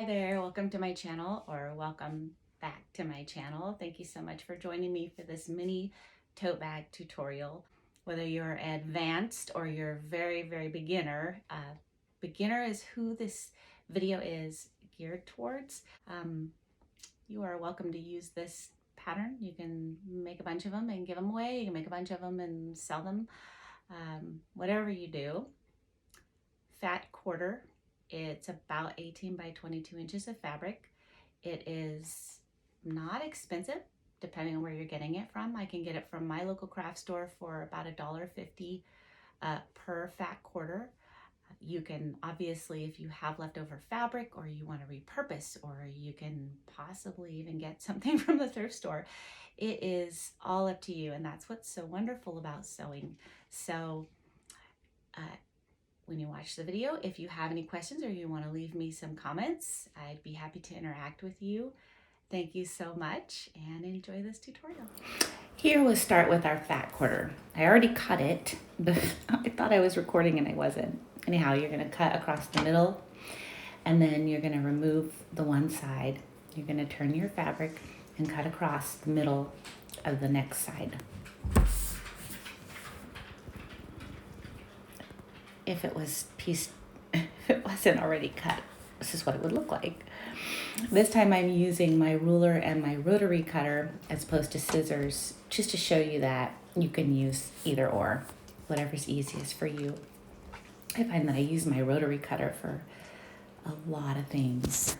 Hi there, welcome to my channel, or welcome back to my channel. Thank you so much for joining me for this mini tote bag tutorial. Whether you're advanced or you're very beginner, beginner is who this video is geared towards. You are welcome to use this pattern. You can make a bunch of them and give them away. You can make a bunch of them and sell them. Whatever you do. Fat quarter. It's about 18 by 22 inches of fabric. It is not expensive, depending on where you're getting it from. I can get it from my local craft store for about $1.50 per fat quarter. You can obviously, if you have leftover fabric or you want to repurpose, or you can possibly even get something from the thrift store. It is all up to you, and that's what's so wonderful about sewing. So when you watch the video, if you have any questions or you want to leave me some comments, I'd be happy to interact with you. Thank you so much and enjoy this tutorial. Here we'll start with our fat quarter. I already cut it, but I thought I was recording and I wasn't. Anyhow, you're going to cut across the middle, and then you're going to remove the one side. You're going to turn your fabric and cut across the middle of the next side. If it wasn't already cut, this is what it would look like. This time I'm using my ruler and my rotary cutter as opposed to scissors, just to show you that you can use either or, whatever's easiest for you. I find that I use my rotary cutter for a lot of things.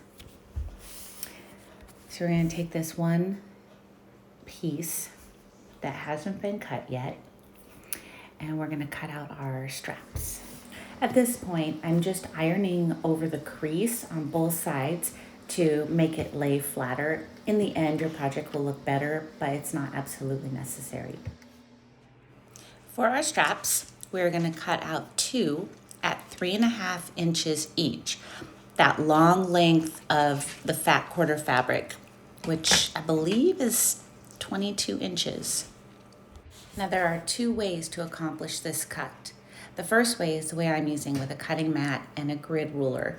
So we're going to take this one piece that hasn't been cut yet, and we're going to cut out our straps. At this point, I'm just ironing over the crease on both sides to make it lay flatter. In the end, your project will look better, but it's not absolutely necessary. For our straps, we're going to cut out two at 3.5 inches each. That long length of the fat quarter fabric, which I believe is 22 inches. Now there are two ways to accomplish this cut. The first way is the way I'm using, with a cutting mat and a grid ruler.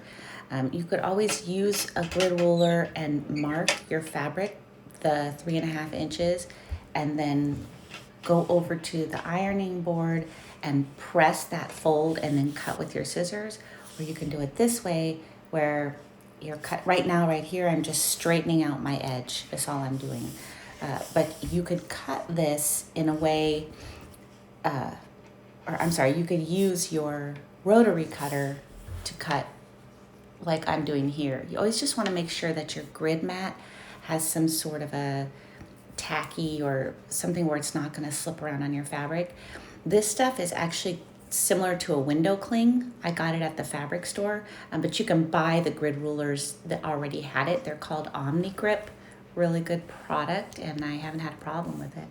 You could always use a grid ruler and mark your fabric, the 3.5 inches, and then go over to the ironing board and press that fold and then cut with your scissors. Or you can do it this way, where you're cut right now, right here, I'm just straightening out my edge. That's all I'm doing. But you could cut this in a way, you could use your rotary cutter to cut like I'm doing here. You always just want to make sure that your grid mat has some sort of a tacky or something where it's not going to slip around on your fabric. This stuff is actually similar to a window cling. I got it at the fabric store, but you can buy the grid rulers that already had it. They're called Omni Grip. Really good product, and I haven't had a problem with it.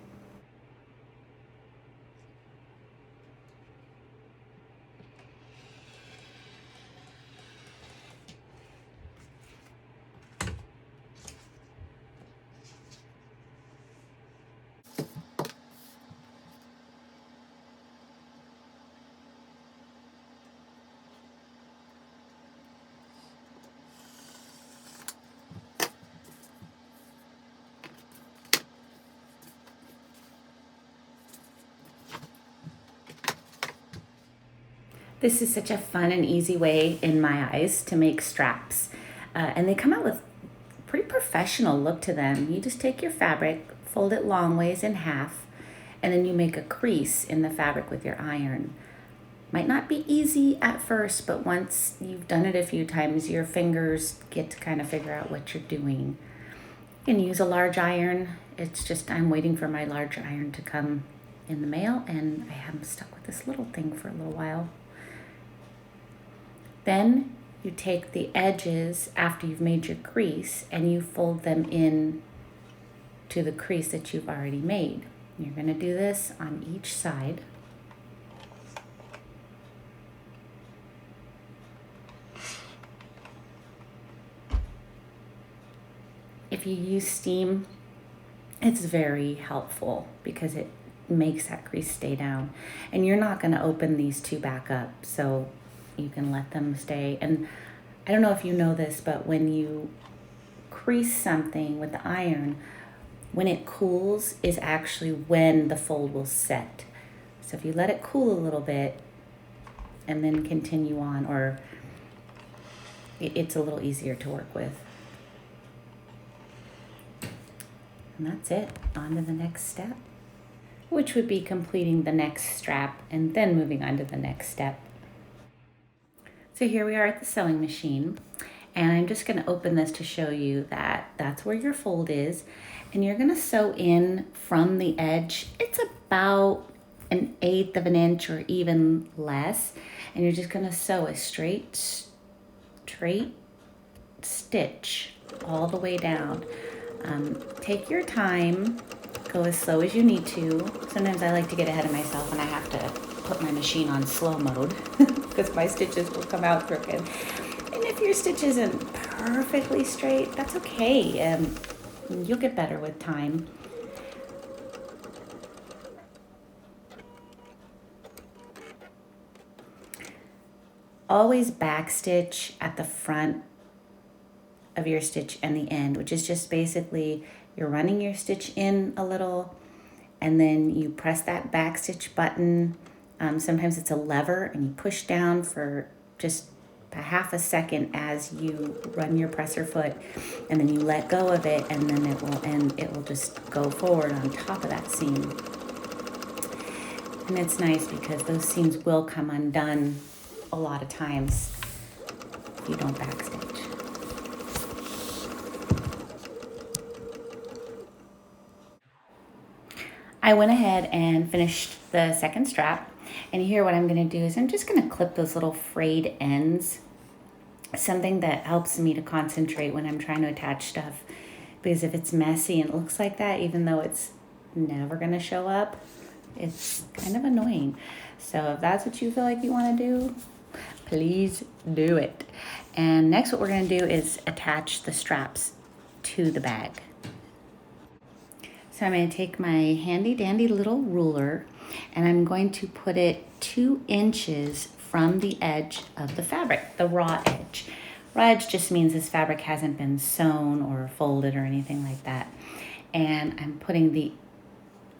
This is such a fun and easy way, in my eyes, to make straps. And they come out with pretty professional look to them. You just take your fabric, fold it long ways in half, and then you make a crease in the fabric with your iron. Might not be easy at first, but once you've done it a few times, your fingers get to kind of figure out what you're doing. You can use a large iron. It's just I'm waiting for my large iron to come in the mail, and I have stuck with this little thing for a little while. Then you take the edges after you've made your crease and you fold them in to the crease that you've already made. You're going to do this on each side. If you use steam, it's very helpful because it makes that crease stay down. And you're not going to open these two back up, so you can let them stay. And I don't know if you know this, but when you crease something with the iron, when it cools is actually when the fold will set. So if you let it cool a little bit and then continue on, or it's a little easier to work with. And that's it. On to the next step, which would be completing the next strap and then moving on to the next step. So here we are at the sewing machine, and I'm just going to open this to show you that that's where your fold is, and you're going to sew in from the edge. It's about 1/8 of an inch or even less, and you're just going to sew a straight stitch all the way down. Take your time, go as slow as you need to. Sometimes I like to get ahead of myself and I have to put my machine on slow mode because my stitches will come out crooked. And if your stitch isn't perfectly straight, that's okay. You'll get better with time. Always backstitch at the front of your stitch and the end, which is just basically you're running your stitch in a little and then you press that backstitch button. Sometimes it's a lever and you push down for just a half a second as you run your presser foot, and then you let go of it, and then it will just go forward on top of that seam. And it's nice because those seams will come undone a lot of times if you don't backstitch. I went ahead and finished the second strap, and here what I'm going to do is I'm just going to clip those little frayed ends, something that helps me to concentrate when I'm trying to attach stuff, because if it's messy and it looks like that, even though it's never going to show up, it's kind of annoying. So if that's what you feel like you want to do, please do it. And next what we're going to do is attach the straps to the bag. So I'm going to take my handy dandy little ruler and I'm going to put it 2 inches from the edge of the fabric, the raw edge. Raw edge just means this fabric hasn't been sewn or folded or anything like that. And I'm putting the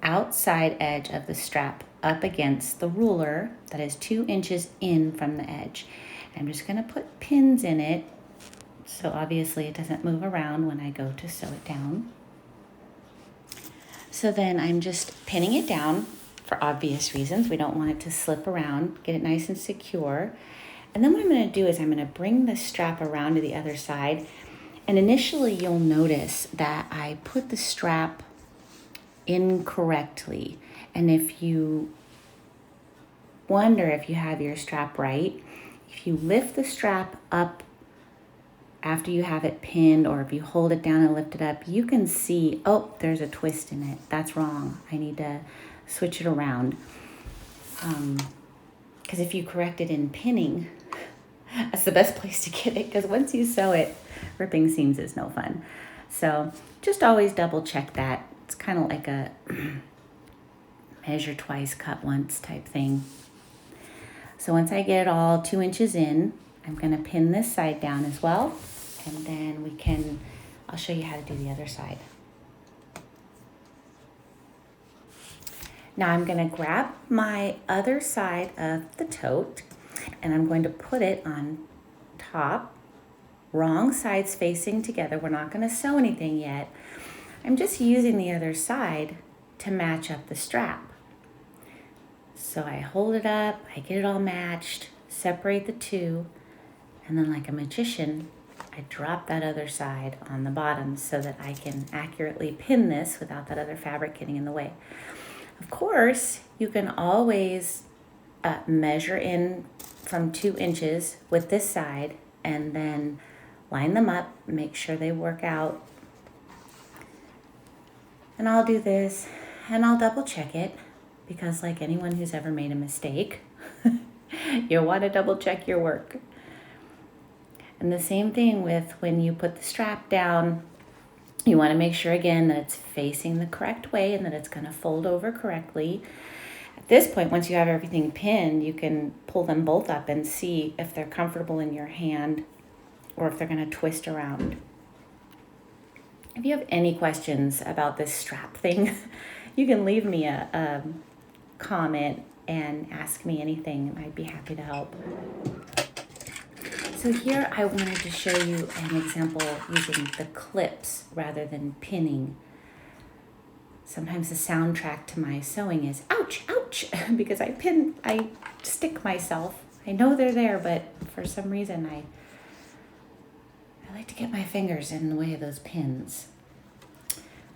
outside edge of the strap up against the ruler that is 2 inches in from the edge. I'm just going to put pins in it so obviously it doesn't move around when I go to sew it down. So then I'm just pinning it down for obvious reasons. We don't want it to slip around, get it nice and secure. And then what I'm going to do is I'm going to bring the strap around to the other side. And initially you'll notice that I put the strap incorrectly. And if you wonder if you have your strap right, if you lift the strap up after you have it pinned, or if you hold it down and lift it up, you can see, oh, there's a twist in it. That's wrong. I need to switch it around. Because if you correct it in pinning, that's the best place to get it, because once you sew it, ripping seams is no fun. So just always double check that. It's kind of like a measure twice, cut once type thing. So once I get it all 2 inches in, I'm going to pin this side down as well, and then I'll show you how to do the other side. Now I'm going to grab my other side of the tote, and I'm going to put it on top, wrong sides facing together. We're not going to sew anything yet. I'm just using the other side to match up the strap. So I hold it up, I get it all matched, separate the two, and then like a magician, I drop that other side on the bottom so that I can accurately pin this without that other fabric getting in the way. Of course, you can always measure in from 2 inches with this side and then line them up, make sure they work out. And I'll do this and I'll double check it, because like anyone who's ever made a mistake, you'll want to double check your work. And the same thing with when you put the strap down, you want to make sure again that it's facing the correct way and that it's going to fold over correctly. At this point, once you have everything pinned, you can pull them both up and see if they're comfortable in your hand. or if they're going to twist around. If you have any questions about this strap thing, you can leave me a comment and ask me anything, and I'd be happy to help. So here I wanted to show you an example using the clips rather than pinning. Sometimes the soundtrack to my sewing is ouch, ouch, because I stick myself. I know they're there, but for some reason I like to get my fingers in the way of those pins.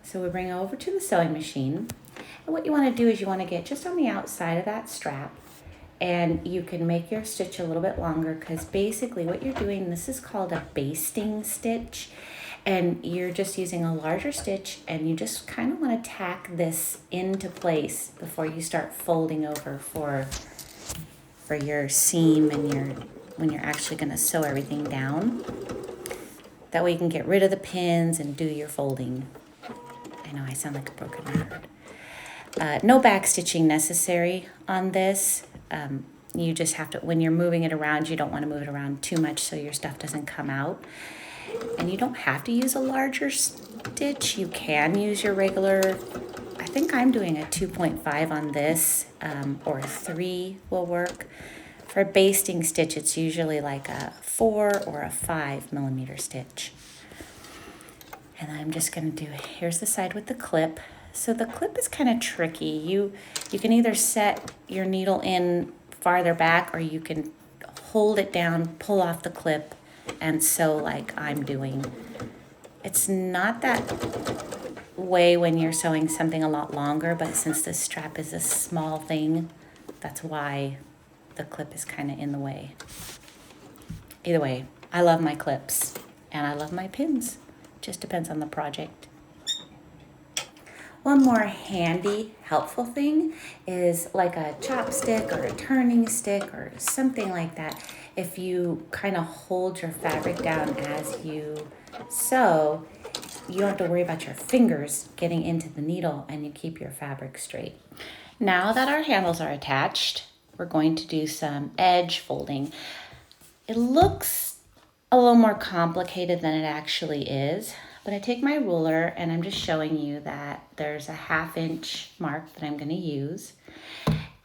So we bring it over to the sewing machine. And what you want to do is you want to get just on the outside of that strap, and you can make your stitch a little bit longer, because basically what you're doing, this is called a basting stitch, and you're just using a larger stitch, and you just kind of want to tack this into place before you start folding over for your seam and when you're actually going to sew everything down. That way you can get rid of the pins and do your folding. I know I sound like a broken record. No back stitching necessary on this. You just have to, when you're moving it around, you don't want to move it around too much so your stuff doesn't come out. And you don't have to use a larger stitch. You can use your regular, I think I'm doing a 2.5 on this, or a 3 will work. For a basting stitch, it's usually like a 4 or a 5 millimeter stitch. And I'm just going to do, here's the side with the clip. So the clip is kind of tricky. You can either set your needle in farther back, or you can hold it down, pull off the clip, and sew like I'm doing. It's not that way when you're sewing something a lot longer, but since this strap is a small thing, that's why the clip is kind of in the way. Either way, I love my clips and I love my pins. Just depends on the project. One more handy, helpful thing is like a chopstick or a turning stick or something like that. If you kind of hold your fabric down as you sew, you don't have to worry about your fingers getting into the needle, and you keep your fabric straight. Now that our handles are attached, we're going to do some edge folding. It looks a little more complicated than it actually is, but I take my ruler and I'm just showing you that there's a 1/2 inch mark that I'm going to use,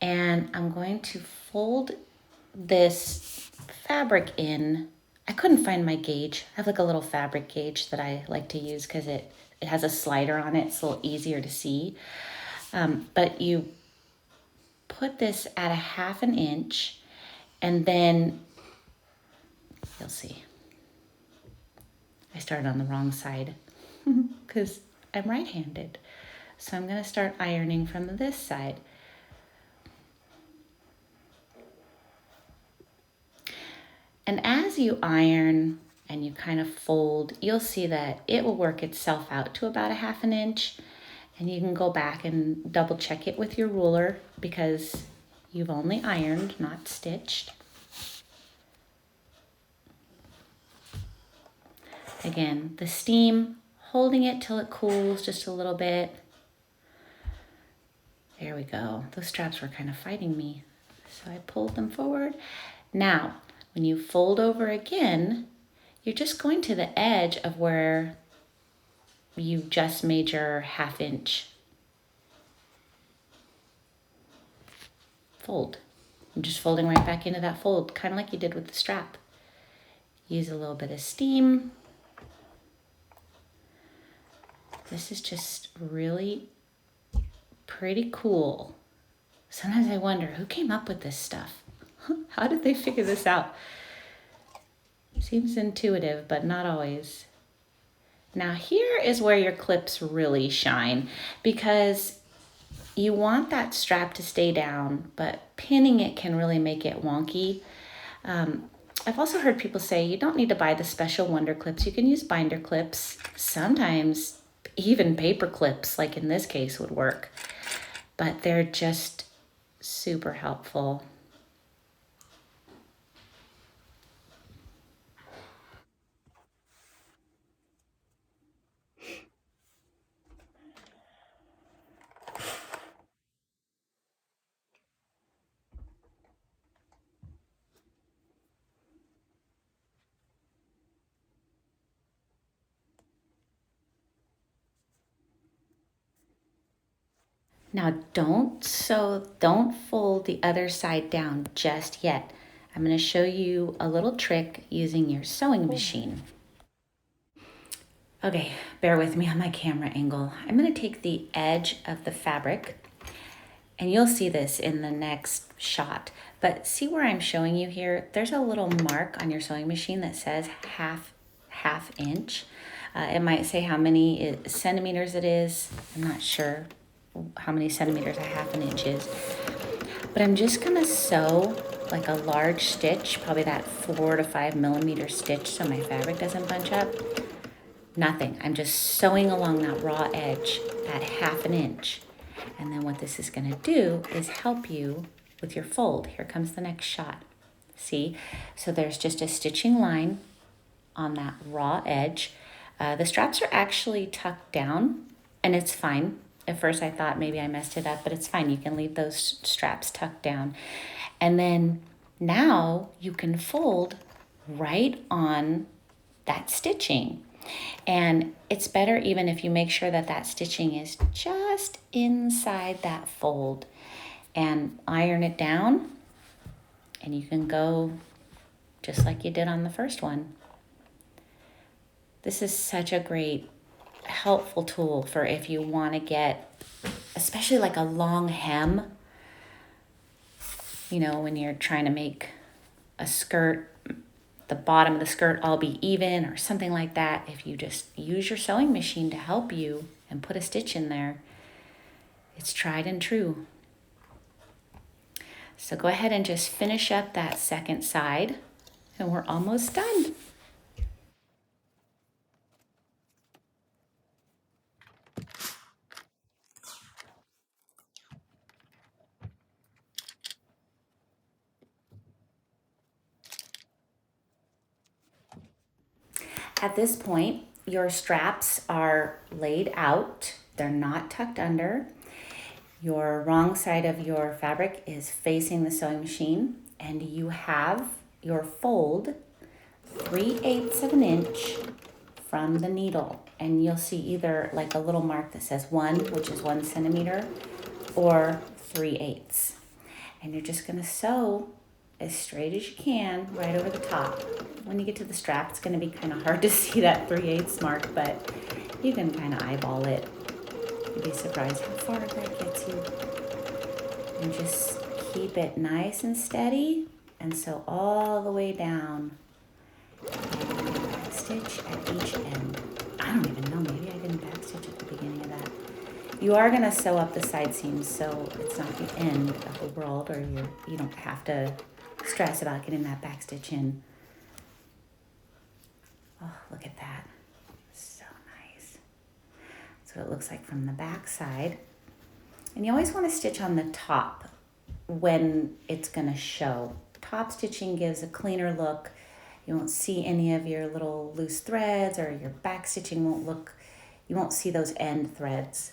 and I'm going to fold this fabric in. I couldn't find my gauge. I have like a little fabric gauge that I like to use because it has a slider on it. It's a little easier to see. But you put this at a 1/2 inch, and then you'll see. I started on the wrong side because I'm right-handed. So I'm going to start ironing from this side. And as you iron and you kind of fold, you'll see that it will work itself out to about a 1/2 inch. And you can go back and double check it with your ruler because you've only ironed, not stitched. Again, the steam, holding it till it cools just a little bit. There we go. Those straps were kind of fighting me. So I pulled them forward. Now, when you fold over again, you're just going to the edge of where you just made your 1/2 inch fold. I'm just folding right back into that fold, kind of like you did with the strap. Use a little bit of steam. This is just really pretty cool. Sometimes I wonder, who came up with this stuff? How did they figure this out? Seems intuitive, but not always. Now here is where your clips really shine, because you want that strap to stay down, but pinning it can really make it wonky. I've also heard people say you don't need to buy the special wonder clips. You can use binder clips. Sometimes even paper clips, like in this case, would work. But they're just super helpful. Now don't fold the other side down just yet. I'm going to show you a little trick using your sewing machine. Okay, bear with me on my camera angle. I'm going to take the edge of the fabric, and you'll see this in the next shot. But see where I'm showing you here? There's a little mark on your sewing machine that says half inch. It might say how many centimeters it is. I'm not sure how many centimeters a half an inch is. But I'm just gonna sew like a large stitch, probably that 4 to 5 millimeter stitch, so my fabric doesn't bunch up. Nothing, I'm just sewing along that raw edge at half an inch. And then what this is gonna do is help you with your fold. Here comes the next shot. See, so there's just a stitching line on that raw edge. The straps are actually tucked down, and it's fine. At first I thought maybe I messed it up, but it's fine. You can leave those straps tucked down. And then now you can fold right on that stitching. And it's better even if you make sure that that stitching is just inside that fold, and iron it down, and you can go just like you did on the first one. This is such a great, helpful tool for if you want to get, especially like a long hem, you know, when you're trying to make a skirt, the bottom of the skirt all be even or something like that. If you just use your sewing machine to help you and put a stitch in there, it's tried and true. So go ahead and just finish up that second side, and we're almost done. At this point, your straps are laid out. They're not tucked under. Your wrong side of your fabric is facing the sewing machine, and you have your fold 3/8 of an inch from the needle. And you'll see either like a little mark that says 1, which is 1 centimeter, or 3/8. And you're just gonna sew as straight as you can right over the top. When you get to the strap, it's gonna be kind of hard to see that 3/8 mark, but you can kind of eyeball it. You'd be surprised how far that gets you. And just keep it nice and steady, and sew all the way down. And backstitch at each end. I don't even know, maybe I didn't backstitch at the beginning of that. You are gonna sew up the side seams, so it's not the end of the world, or you don't have to stress about getting that backstitch in. Oh, look at that. So nice. That's what it looks like from the back side. And you always want to stitch on the top when it's going to show. Top stitching gives a cleaner look. You won't see any of your little loose threads, or your back stitching you won't see those end threads.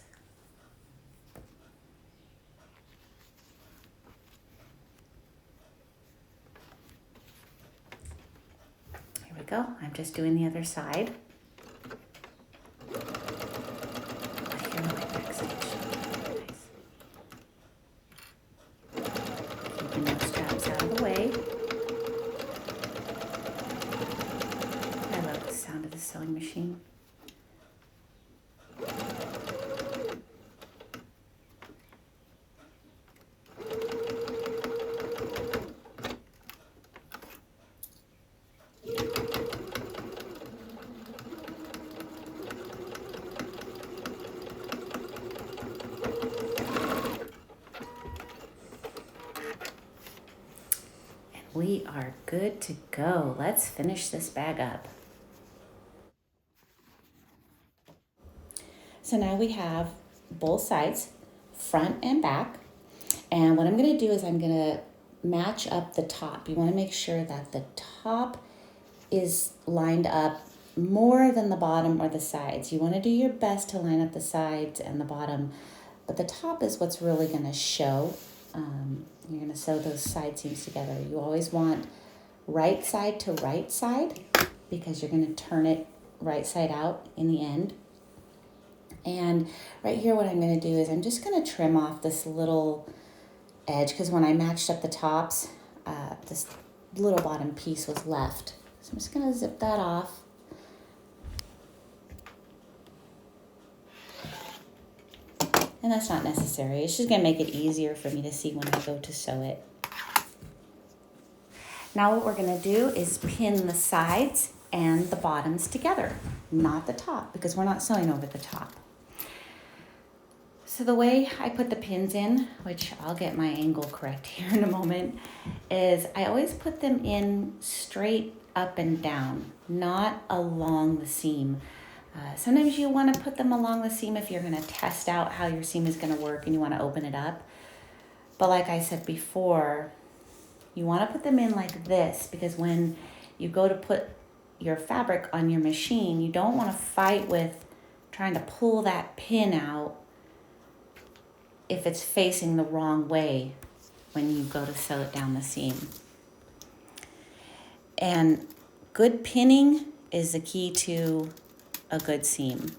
Here we go. I'm just doing the other side. Here are my back stitch. Nice. Keeping those straps out of the way. I love the sound of the sewing machine. We are good to go. Let's finish this bag up. So now we have both sides, front and back. And what I'm gonna do is I'm gonna match up the top. You wanna make sure that the top is lined up more than the bottom or the sides. You wanna do your best to line up the sides and the bottom, but the top is what's really gonna show. You're gonna sew those side seams together. You always want right side to right side, because you're gonna turn it right side out in the end. And right here what I'm going to do is I'm just going to trim off this little edge, because when I matched up the tops, this little bottom piece was left. So I'm just going to zip that off. And that's not necessary. It's just going to make it easier for me to see when I go to sew it. Now what we're going to do is pin the sides and the bottoms together, not the top, because we're not sewing over the top. So the way I put the pins in, which I'll get my angle correct here in a moment, is I always put them in straight up and down, not along the seam. Sometimes you want to put them along the seam if you're going to test out how your seam is going to work and you want to open it up. But like I said before, you want to put them in like this, because when you go to put your fabric on your machine, you don't want to fight with trying to pull that pin out if it's facing the wrong way when you go to sew it down the seam. And good pinning is the key to a good seam.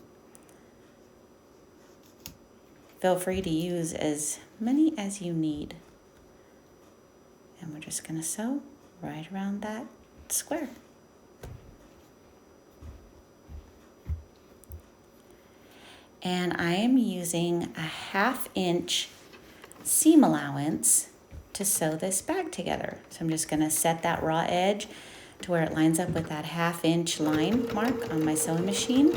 Feel free to use as many as you need. And we're just going to sew right around that square. And I am using a 1/2 inch seam allowance to sew this bag together. So I'm just going to set that raw edge to where it lines up with that 1/2 inch line mark on my sewing machine.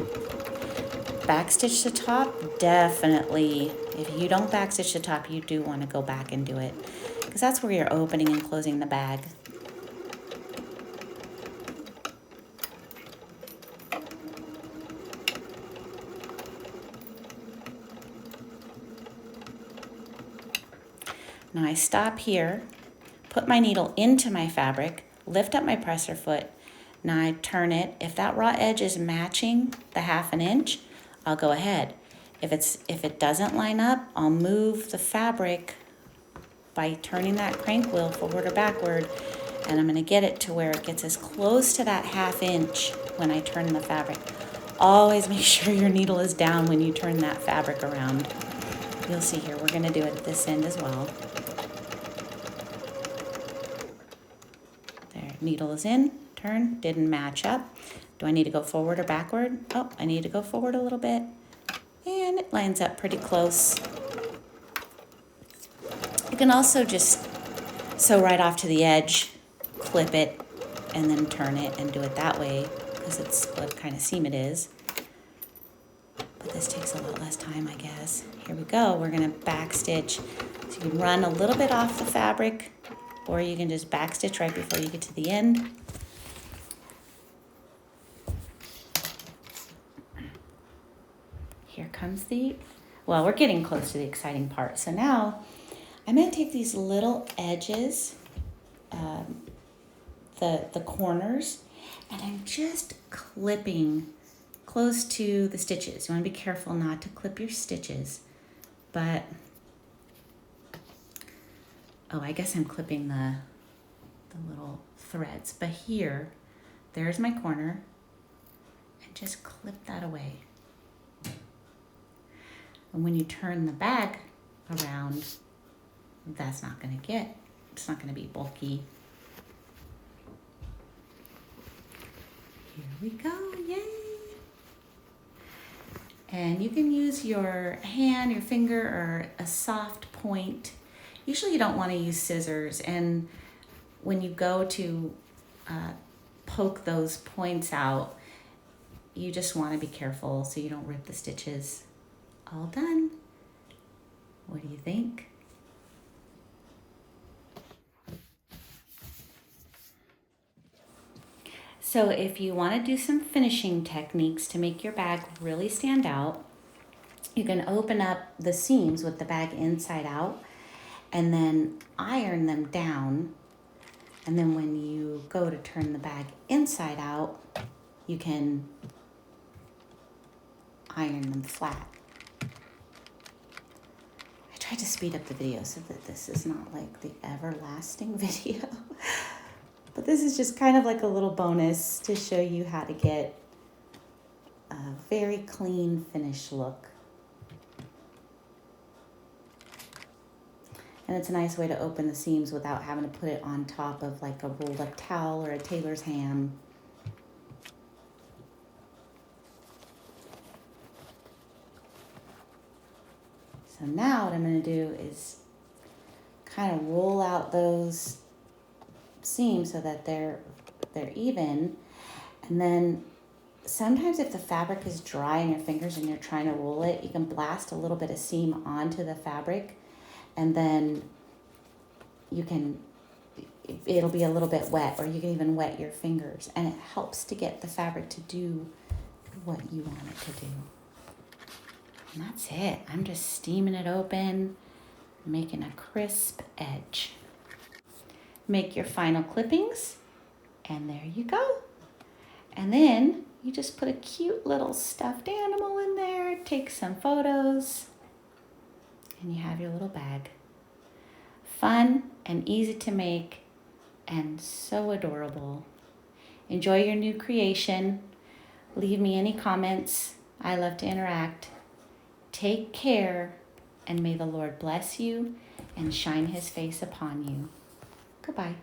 Backstitch the top, definitely. If you don't backstitch the top, you do want to go back and do it, because that's where you're opening and closing the bag. Now I stop here, put my needle into my fabric, lift up my presser foot. Now I turn it. If that raw edge is matching the 1/2 inch, I'll go ahead. If it doesn't line up, I'll move the fabric by turning that crank wheel forward or backward, and I'm going to get it to where it gets as close to that 1/2 inch when I turn the fabric. Always make sure your needle is down when you turn that fabric around. You'll see here, we're going to do it at this end as well. There, needle is in, turn, didn't match up. Do I need to go forward or backward? Oh, I need to go forward a little bit. And it lines up pretty close. You can also just sew right off to the edge, clip it, and then turn it and do it that way, because it's what kind of seam it is. But this takes a lot less time, I guess. Here we go. We're going to backstitch. So you can run a little bit off the fabric, or you can just backstitch right before you get to the end. Here comes well, we're getting close to the exciting part. So now I'm going to take these little edges, the corners, and I'm just clipping close to the stitches. You want to be careful not to clip your stitches, but, oh, I guess I'm clipping the little threads. But here, there's my corner, and just clip that away. And when you turn the bag around, it's not going to be bulky. Here we go, yay! And you can use your hand, your finger, or a soft point. Usually you don't want to use scissors, and when you go to poke those points out, you just want to be careful so you don't rip the stitches. All done. What do you think? So if you want to do some finishing techniques to make your bag really stand out, you can open up the seams with the bag inside out and then iron them down. And then when you go to turn the bag inside out, you can iron them flat. I tried to speed up the video so that this is not like the everlasting video. But this is just kind of like a little bonus to show you how to get a very clean finished look And it's a nice way to open the seams without having to put it on top of like a rolled up towel or a tailor's ham. So now what I'm going to do is kind of roll out those seams so that they're even. And then sometimes if the fabric is dry in your fingers and you're trying to roll it, you can blast a little bit of seam onto the fabric, and then it'll be a little bit wet, or you can even wet your fingers, and it helps to get the fabric to do what you want it to do. And that's it. I'm just steaming it open, making a crisp edge. Make your final clippings, and there you go. And then you just put a cute little stuffed animal in there, take some photos, and you have your little bag. Fun and easy to make and so adorable. Enjoy your new creation. Leave me any comments. I love to interact. Take care, and may the Lord bless you and shine his face upon you. Goodbye.